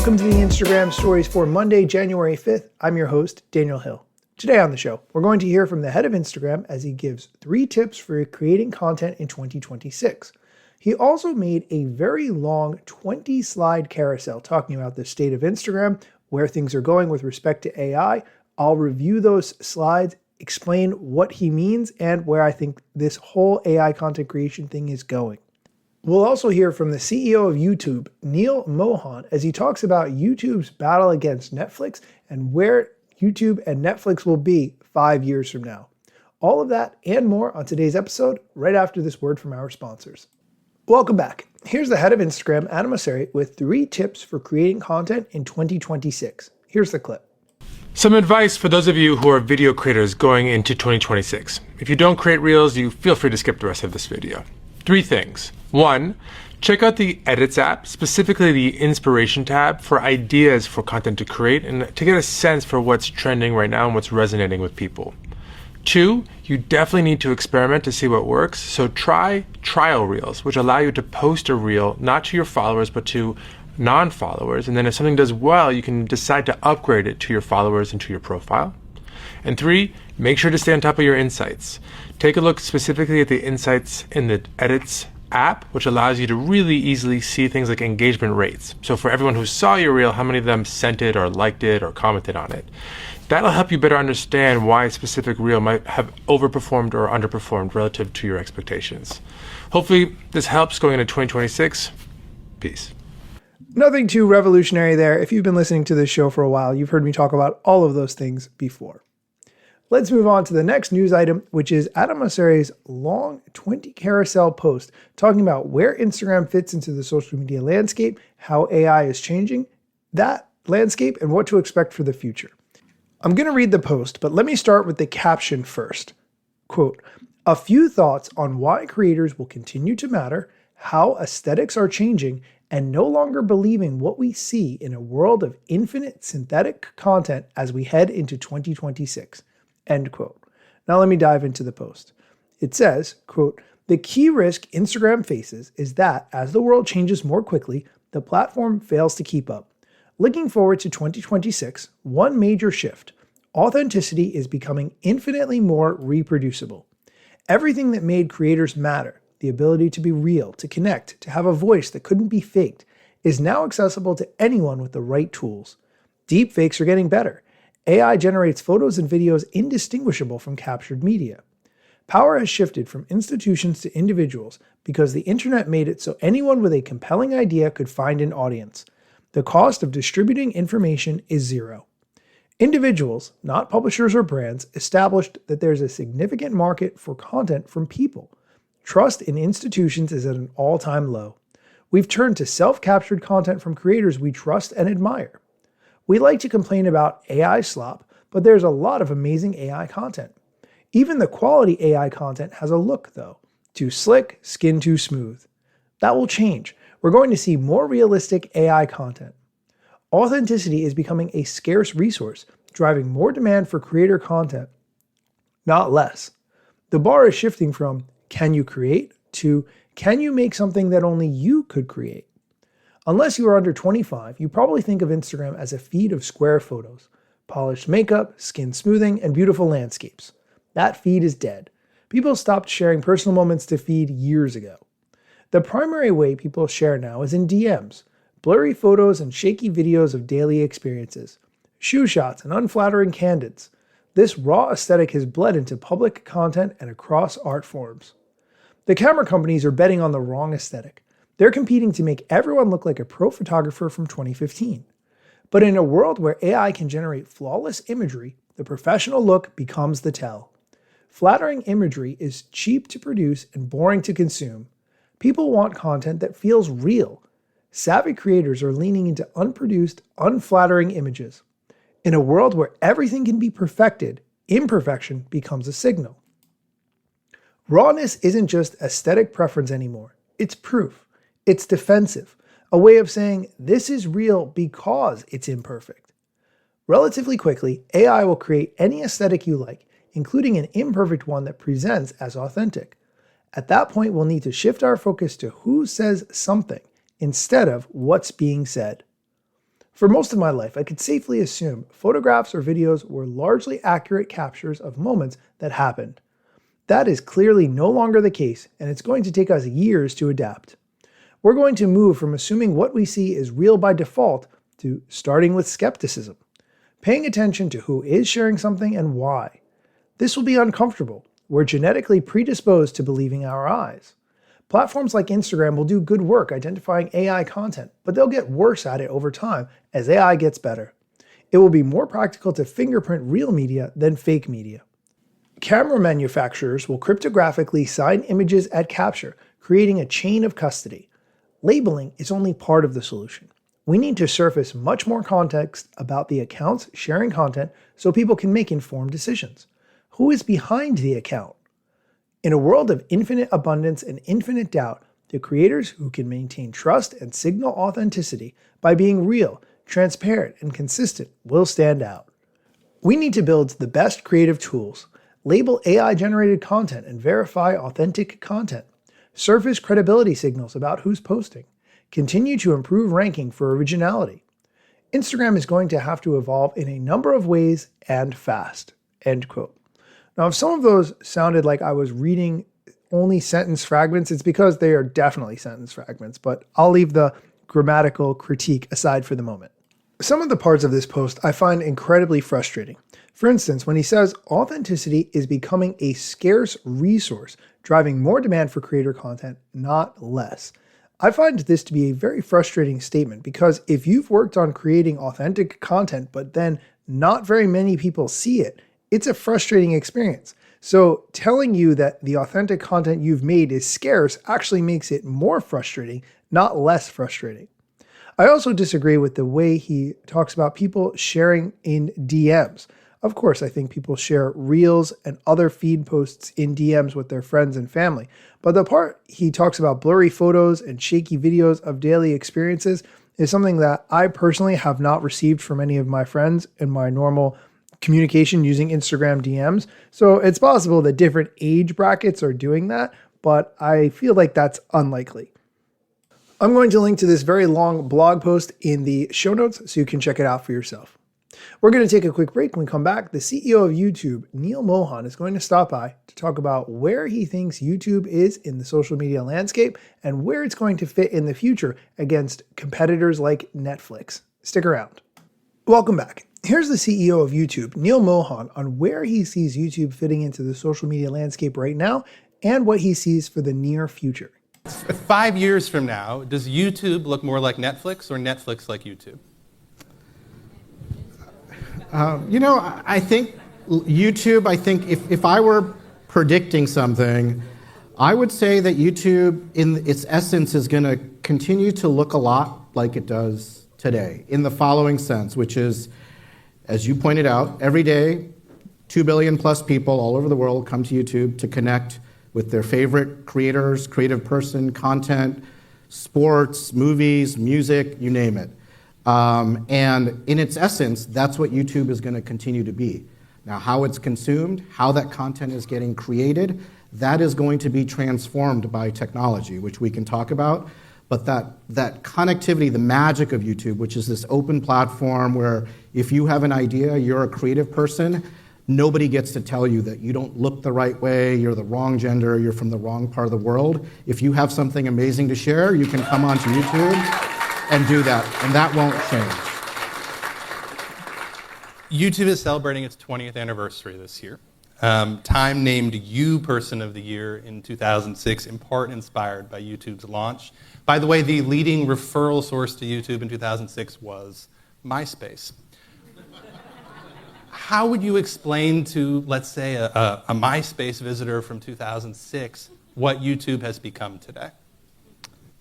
Welcome to the Instagram stories for Monday, January 5th. I'm your host, Daniel Hill. Today on the show, we're going to hear from the head of Instagram as he gives 3 tips for creating content in 2026. He also made a very long 20-slide carousel talking about the state of Instagram, where things are going with respect to AI. I'll review those slides, explain what he means, and where I think this whole AI content creation thing is going. We'll also hear from the CEO of YouTube, Neal Mohan, as he talks about YouTube's battle against Netflix and where YouTube and Netflix will be 5 years from now. All of that and more on today's episode, right after this word from our sponsors. Welcome back. Here's the head of Instagram, Adam Mosseri, with 3 tips for creating content in 2026. Here's the clip. Some advice for those of you who are video creators going into 2026. If you don't create Reels, you feel free to skip the rest of this video. 3 things. 1, check out the Edits app, specifically the Inspiration tab, for ideas for content to create and to get a sense for what's trending right now and what's resonating with people. 2, you definitely need to experiment to see what works, so try trial Reels, which allow you to post a Reel not to your followers but to non-followers, and then if something does well, you can decide to upgrade it to your followers and to your profile. And 3, make sure to stay on top of your insights. Take a look specifically at the insights in the Edits app, which allows you to really easily see things like engagement rates. So for everyone who saw your Reel, how many of them sent it or liked it or commented on it. That'll help you better understand why a specific Reel might have overperformed or underperformed relative to your expectations. Hopefully this helps going into 2026. Peace. Nothing too revolutionary there. If you've been listening to this show for a while, you've heard me talk about all of those things before. Let's move on to the next news item, which is Adam Mosseri's long 20 carousel post talking about where Instagram fits into the social media landscape, how AI is changing that landscape, and what to expect for the future. I'm going to read the post, but let me start with the caption first. Quote, "A few thoughts on why creators will continue to matter, how aesthetics are changing, and no longer believing what we see in a world of infinite synthetic content as we head into 2026. End quote. Now let me dive into the post. It says, quote, "The key risk Instagram faces is that as the world changes more quickly, the platform fails to keep up. Looking forward to 2026, one major shift. Authenticity is becoming infinitely more reproducible. Everything that made creators matter, the ability to be real, to connect, to have a voice that couldn't be faked, is now accessible to anyone with the right tools. Deepfakes are getting better. AI generates photos and videos indistinguishable from captured media. Power has shifted from institutions to individuals because the internet made it so anyone with a compelling idea could find an audience. The cost of distributing information is 0. Individuals, not publishers or brands, established that there's a significant market for content from people. Trust in institutions is at an all-time low. We've turned to self-captured content from creators we trust and admire. We like to complain about AI slop, but there's a lot of amazing AI content. Even the quality AI content has a look, though. Too slick, skin too smooth. That will change. We're going to see more realistic AI content. Authenticity is becoming a scarce resource, driving more demand for creator content, not less. The bar is shifting from, can you create, to, can you make something that only you could create? Unless you are under 25, you probably think of Instagram as a feed of square photos, polished makeup, skin smoothing, and beautiful landscapes. That feed is dead. People stopped sharing personal moments to feed years ago. The primary way people share now is in DMs, blurry photos and shaky videos of daily experiences, shoe shots and unflattering candids. This raw aesthetic has bled into public content and across art forms. The camera companies are betting on the wrong aesthetic. They're competing to make everyone look like a pro photographer from 2015. But in a world where AI can generate flawless imagery, the professional look becomes the tell. Flattering imagery is cheap to produce and boring to consume. People want content that feels real. Savvy creators are leaning into unproduced, unflattering images. In a world where everything can be perfected, imperfection becomes a signal. Rawness isn't just aesthetic preference anymore. It's proof. It's defensive, a way of saying this is real because it's imperfect. Relatively quickly, AI will create any aesthetic you like, including an imperfect one that presents as authentic. At that point, we'll need to shift our focus to who says something instead of what's being said. For most of my life, I could safely assume photographs or videos were largely accurate captures of moments that happened. That is clearly no longer the case, and it's going to take us years to adapt. We're going to move from assuming what we see is real by default to starting with skepticism, paying attention to who is sharing something and why. This will be uncomfortable. We're genetically predisposed to believing our eyes. Platforms like Instagram will do good work identifying AI content, but they'll get worse at it over time as AI gets better. It will be more practical to fingerprint real media than fake media. Camera manufacturers will cryptographically sign images at capture, creating a chain of custody. Labeling is only part of the solution. We need to surface much more context about the accounts sharing content so people can make informed decisions. Who is behind the account? In a world of infinite abundance and infinite doubt, the creators who can maintain trust and signal authenticity by being real, transparent, and consistent will stand out. We need to build the best creative tools, label AI-generated content and verify authentic content, surface credibility signals about who's posting, continue to improve ranking for originality. Instagram is going to have to evolve in a number of ways and fast." End quote. Now, if some of those sounded like I was reading only sentence fragments, it's because they are definitely sentence fragments, but I'll leave the grammatical critique aside for the moment. Some of the parts of this post I find incredibly frustrating. For instance, when he says authenticity is becoming a scarce resource, driving more demand for creator content, not less. I find this to be a very frustrating statement because if you've worked on creating authentic content, but then not very many people see it, it's a frustrating experience. So telling you that the authentic content you've made is scarce actually makes it more frustrating, not less frustrating. I also disagree with the way he talks about people sharing in DMs. Of course, I think people share reels and other feed posts in DMs with their friends and family. But the part he talks about blurry photos and shaky videos of daily experiences is something that I personally have not received from any of my friends in my normal communication using Instagram DMs. So it's possible that different age brackets are doing that, but I feel like that's unlikely. I'm going to link to this very long blog post in the show notes so you can check it out for yourself. We're going to take a quick break. When we come back, the CEO of YouTube, Neal Mohan, is going to stop by to talk about where he thinks YouTube is in the social media landscape and where it's going to fit in the future against competitors like Netflix. Stick around. Welcome back. Here's the CEO of YouTube, Neal Mohan, on where he sees YouTube fitting into the social media landscape right now and what he sees for the near future. 5 years from now, does YouTube look more like Netflix or Netflix like YouTube? I think YouTube, if I were predicting something, I would say that YouTube in its essence is going to continue to look a lot like it does today in the following sense, which is, as you pointed out, every day, 2 billion plus people all over the world come to YouTube to connect with their favorite creators, creative person, content, sports, movies, music, you name it. And in its essence, that's what YouTube is going to continue to be. Now, how it's consumed, how that content is getting created, that is going to be transformed by technology, which we can talk about. But that connectivity, the magic of YouTube, which is this open platform where if you have an idea, you're a creative person, nobody gets to tell you that you don't look the right way, you're the wrong gender, you're from the wrong part of the world. If you have something amazing to share, you can come onto YouTube and do that, and that won't change. YouTube is celebrating its 20th anniversary this year. Time named you Person of the Year in 2006, in part inspired by YouTube's launch. By the way, the leading referral source to YouTube in 2006 was MySpace. How would you explain to, let's say, a MySpace visitor from 2006 what YouTube has become today?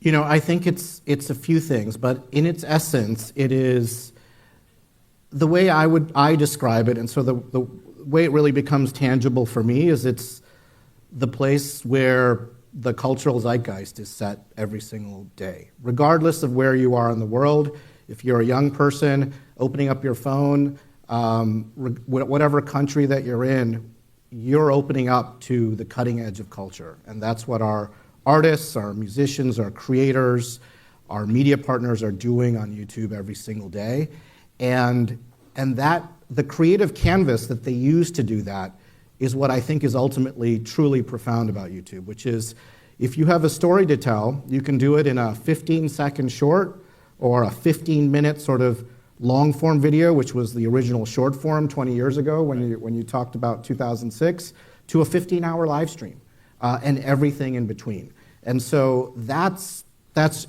I think it's a few things, but in its essence, it is the way I describe it, and so the way it really becomes tangible for me is it's the place where the cultural zeitgeist is set every single day. Regardless of where you are in the world, if you're a young person, opening up your phone, whatever country that you're in, you're opening up to the cutting edge of culture. And that's what our artists, our musicians, our creators, our media partners are doing on YouTube every single day. And that the creative canvas that they use to do that is what I think is ultimately truly profound about YouTube, which is if you have a story to tell, you can do it in a 15-second short or a 15-minute sort of long-form video, which was the original short form 20 years ago when you talked about 2006, to a 15-hour live stream and everything in between. And so that's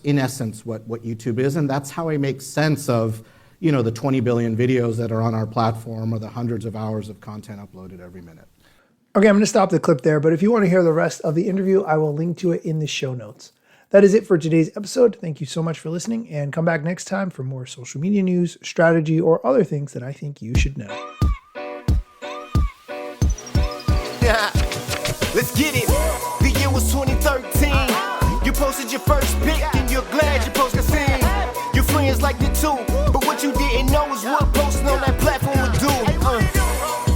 in essence what YouTube is, and that's how I make sense of the 20 billion videos that are on our platform or the hundreds of hours of content uploaded every minute. Okay, I'm going to stop the clip there, but if you want to hear the rest of the interview, I will link to it in the show notes. That is it for today's episode. Thank you so much for listening, and come back next time for more social media news, strategy, or other things that I think you should know. Let's get it. The year was 2013. You posted your first pic and you're glad you posted a scene. Your friends liked it too, but what you didn't know is what posting on that platform would do.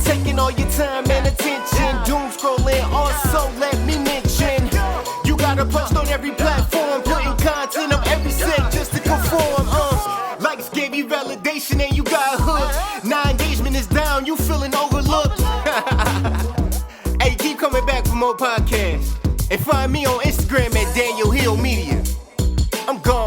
Taking all your time and attention, doom scrolling. Also, let me mention, you gotta post on every platform, putting content on every set just to conform. Likes gave you validation and you got hooked. Now engagement is down, you feeling overlooked. Hey, keep coming back for more podcasts. And find me on Instagram at Daniel Hill Media. I'm gone.